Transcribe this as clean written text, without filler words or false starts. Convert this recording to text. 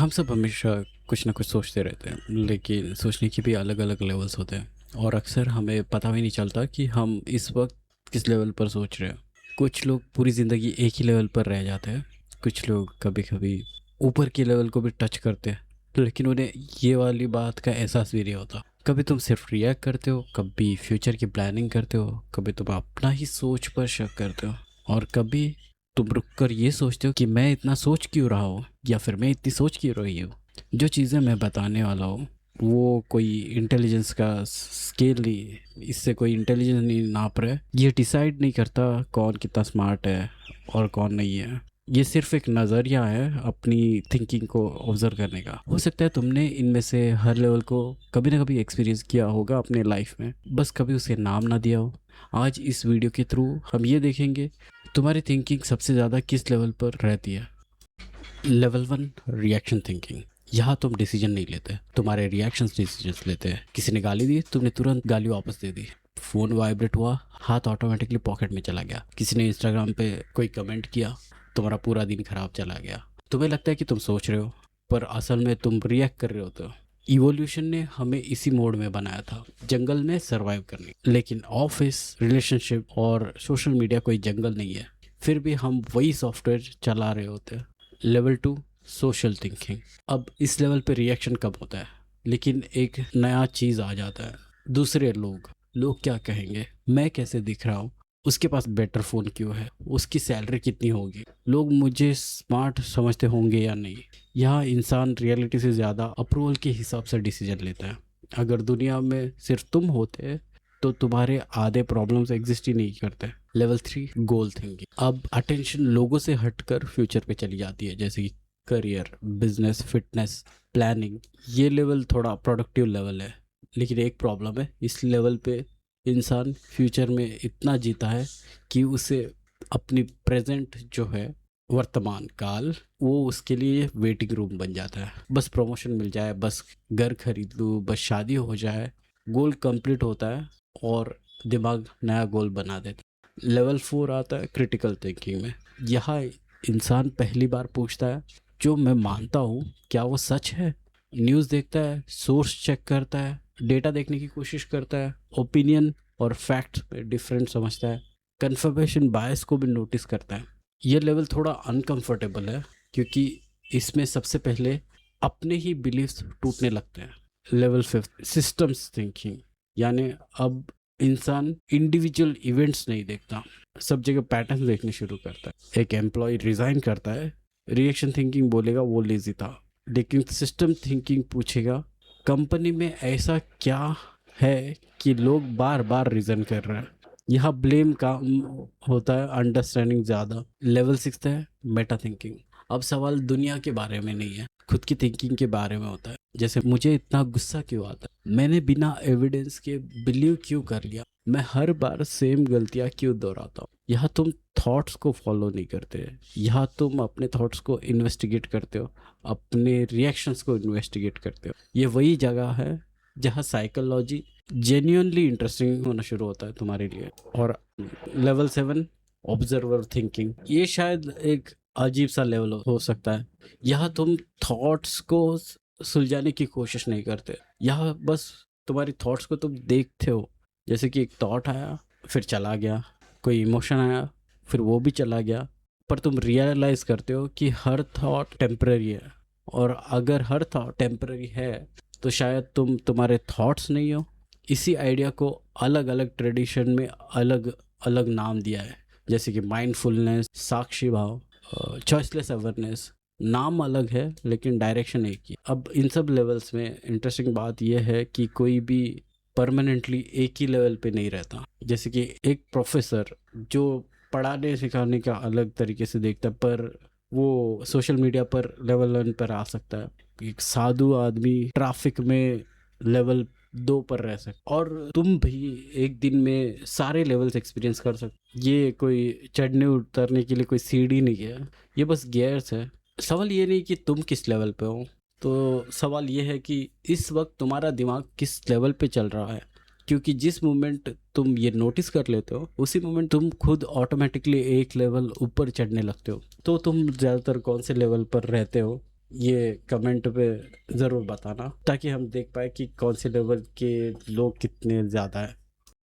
हम सब हमेशा कुछ ना कुछ सोचते रहते हैं, लेकिन सोचने की भी अलग अलग लेवल्स होते हैं। और अक्सर हमें पता भी नहीं चलता कि हम इस वक्त किस लेवल पर सोच रहे हैं। कुछ लोग पूरी ज़िंदगी एक ही लेवल पर रह जाते हैं। कुछ लोग कभी कभी ऊपर के लेवल को भी टच करते हैं, लेकिन उन्हें ये वाली बात का एहसास भी नहीं होता। कभी तुम सिर्फ रिएक्ट करते हो, कभी फ्यूचर की प्लानिंग करते हो, कभी तुम अपना ही सोच पर शक करते हो, और कभी तुम रुक कर ये सोचते हो कि मैं इतना सोच क्यों रहा हूँ, या फिर मैं इतनी सोच क्यों रही हूँ। जो चीज़ें मैं बताने वाला हूँ वो कोई इंटेलिजेंस का स्केल नहीं है। इससे कोई इंटेलिजेंस नहीं नाप रहा है। ये डिसाइड नहीं करता कौन कितना स्मार्ट है और कौन नहीं है। ये सिर्फ एक नज़रिया है अपनी थिंकिंग को ऑब्जर्व करने का। हो सकता है तुमने इनमें से हर लेवल को कभी ना कभी एक्सपीरियंस किया होगा अपने लाइफ में, बस कभी उसे नाम ना दिया हो। आज इस वीडियो के थ्रू हम ये देखेंगे तुम्हारी थिंकिंग सबसे ज़्यादा किस लेवल पर रहती है। Level 1, reaction thinking. यहाँ तुम डिसीजन नहीं लेते, तुम्हारे रिएक्शंस डिसीजंस लेते हैं। किसी ने गाली दी, तुमने तुरंत गाली वापस दे दी। फ़ोन वाइब्रेट हुआ, हाथ ऑटोमेटिकली पॉकेट में चला गया। किसी ने इंस्टाग्राम पे कोई कमेंट किया, तुम्हारा पूरा दिन खराब चला गया। तुम्हें लगता है कि तुम सोच रहे हो, पर असल में तुम रिएक्ट कर रहे होते हो। इवोल्यूशन ने हमें इसी मोड में बनाया था, जंगल में सरवाइव करने। लेकिन ऑफिस, रिलेशनशिप और सोशल मीडिया कोई जंगल नहीं है, फिर भी हम वही सॉफ्टवेयर चला रहे होते हैं। Level 2, social thinking. अब इस लेवल पे रिएक्शन कब होता है, लेकिन एक नया चीज़ आ जाता है। दूसरे लोग लोग क्या कहेंगे, मैं कैसे दिख रहा हूँ, उसके पास बेटर फ़ोन क्यों है, उसकी सैलरी कितनी होगी, लोग मुझे स्मार्ट समझते होंगे या नहीं। यहाँ इंसान रियलिटी से ज़्यादा अप्रूवल के हिसाब से डिसीजन लेता है। अगर दुनिया में सिर्फ तुम होते तो तुम्हारे आधे प्रॉब्लम्स एग्जिस्ट ही नहीं करते। लेवल 3, गोल थिंकिंग। अब अटेंशन लोगों से हटकर फ्यूचर पे चली जाती है, जैसे कि करियर, बिजनेस, फिटनेस, प्लानिंग। ये लेवल थोड़ा प्रोडक्टिव लेवल है, लेकिन एक प्रॉब्लम है। इस लेवल पे इंसान फ्यूचर में इतना जीता है कि उसे अपनी प्रेजेंट जो है, वर्तमान काल, वो उसके लिए वेटिंग रूम बन जाता है। बस प्रमोशन मिल जाए, बस घर खरीद लूँ, बस शादी हो जाए, गोल कंप्लीट होता है और दिमाग नया गोल बना देता। लेवल 4 आता है क्रिटिकल थिंकिंग में। यहाँ इंसान पहली बार पूछता है, जो मैं मानता हूँ क्या वो सच है। न्यूज़ देखता है, सोर्स चेक करता है, डेटा देखने की कोशिश करता है, ओपिनियन और फैक्ट में डिफरेंट समझता है, कन्फर्मेशन बायस को भी नोटिस करता है। ये लेवल थोड़ा अनकंफर्टेबल है, क्योंकि इसमें सबसे पहले अपने ही बिलीव्स टूटने लगते हैं। Level 5, systems thinking. यानी अब इंसान इंडिविजुअल इवेंट्स नहीं देखता, सब जगह पैटर्न देखने शुरू करता है। एक एम्प्लॉय रिजाइन करता है, रिएक्शन थिंकिंग बोलेगा वो लेजी था, लेकिन सिस्टम थिंकिंग पूछेगा कंपनी में ऐसा क्या है कि लोग बार बार रिजाइन कर रहे हैं। यहाँ ब्लेम का होता है, अंडरस्टैंडिंग ज़्यादा। लेवल 6 है मेटा थिंकिंग। अब सवाल दुनिया के बारे में नहीं है, खुद की थिंकिंग के बारे में होता है। जैसे मुझे इतना गुस्सा क्यों आता है, मैंने बिना एविडेंस के बिलीव क्यों कर लिया, मैं हर बार सेम गलतियां क्यों दोहराता हूँ। यहाँ तुम थॉट्स को फॉलो नहीं करते, यहाँ तुम अपने थॉट्स को इन्वेस्टिगेट करते हो, अपने रिएक्शंस को इन्वेस्टिगेट करते हो। ये वही जगह है जहाँ साइकोलॉजी जेन्युइनली इंटरेस्टिंग होना शुरू होता है तुम्हारे लिए। और लेवल 7, ऑब्जर्वर थिंकिंग। ये शायद एक अजीब सा लेवल हो सकता है। यहाँ तुम थॉट्स को सुलझाने की कोशिश नहीं करते, यहाँ बस तुम्हारी थॉट्स को तुम देखते हो। जैसे कि एक थॉट आया, फिर चला गया, कोई इमोशन आया, फिर वो भी चला गया, पर तुम रियलाइज करते हो कि हर थॉट टेम्पररी है। और अगर हर थॉट टेम्पररी है तो शायद तुम तुम्हारे थॉट्स नहीं हो। इसी आइडिया को अलग अलग ट्रेडिशन में अलग अलग नाम दिया है, जैसे कि माइंडफुलनेस, साक्षी भाव, चॉइसलेस अवेयरनेस। नाम अलग है लेकिन डायरेक्शन एक ही। अब इन सब लेवल्स में इंटरेस्टिंग बात यह है कि कोई भी परमानेंटली एक ही लेवल पे नहीं रहता। जैसे कि एक प्रोफेसर जो पढ़ाने सिखाने का अलग तरीके से देखता है, पर वो सोशल मीडिया पर लेवल 1 पर आ सकता है। एक साधु आदमी ट्रैफिक में लेवल 2 पर रह सकते। और तुम भी एक दिन में सारे लेवल्स एक्सपीरियंस कर सकते। ये कोई चढ़ने उतरने के लिए कोई सीढ़ी नहीं है, ये बस गियर्स है। सवाल ये नहीं कि तुम किस लेवल पे हो, तो सवाल ये है कि इस वक्त तुम्हारा दिमाग किस लेवल पे चल रहा है। क्योंकि जिस मोमेंट तुम ये नोटिस कर लेते हो, उसी मोमेंट तुम खुद ऑटोमेटिकली एक लेवल ऊपर चढ़ने लगते हो। तो तुम ज़्यादातर कौन से लेवल पर रहते हो, ये कमेंट पे ज़रूर बताना, ताकि हम देख पाए कि कौन से लेवल के लोग कितने ज़्यादा हैं।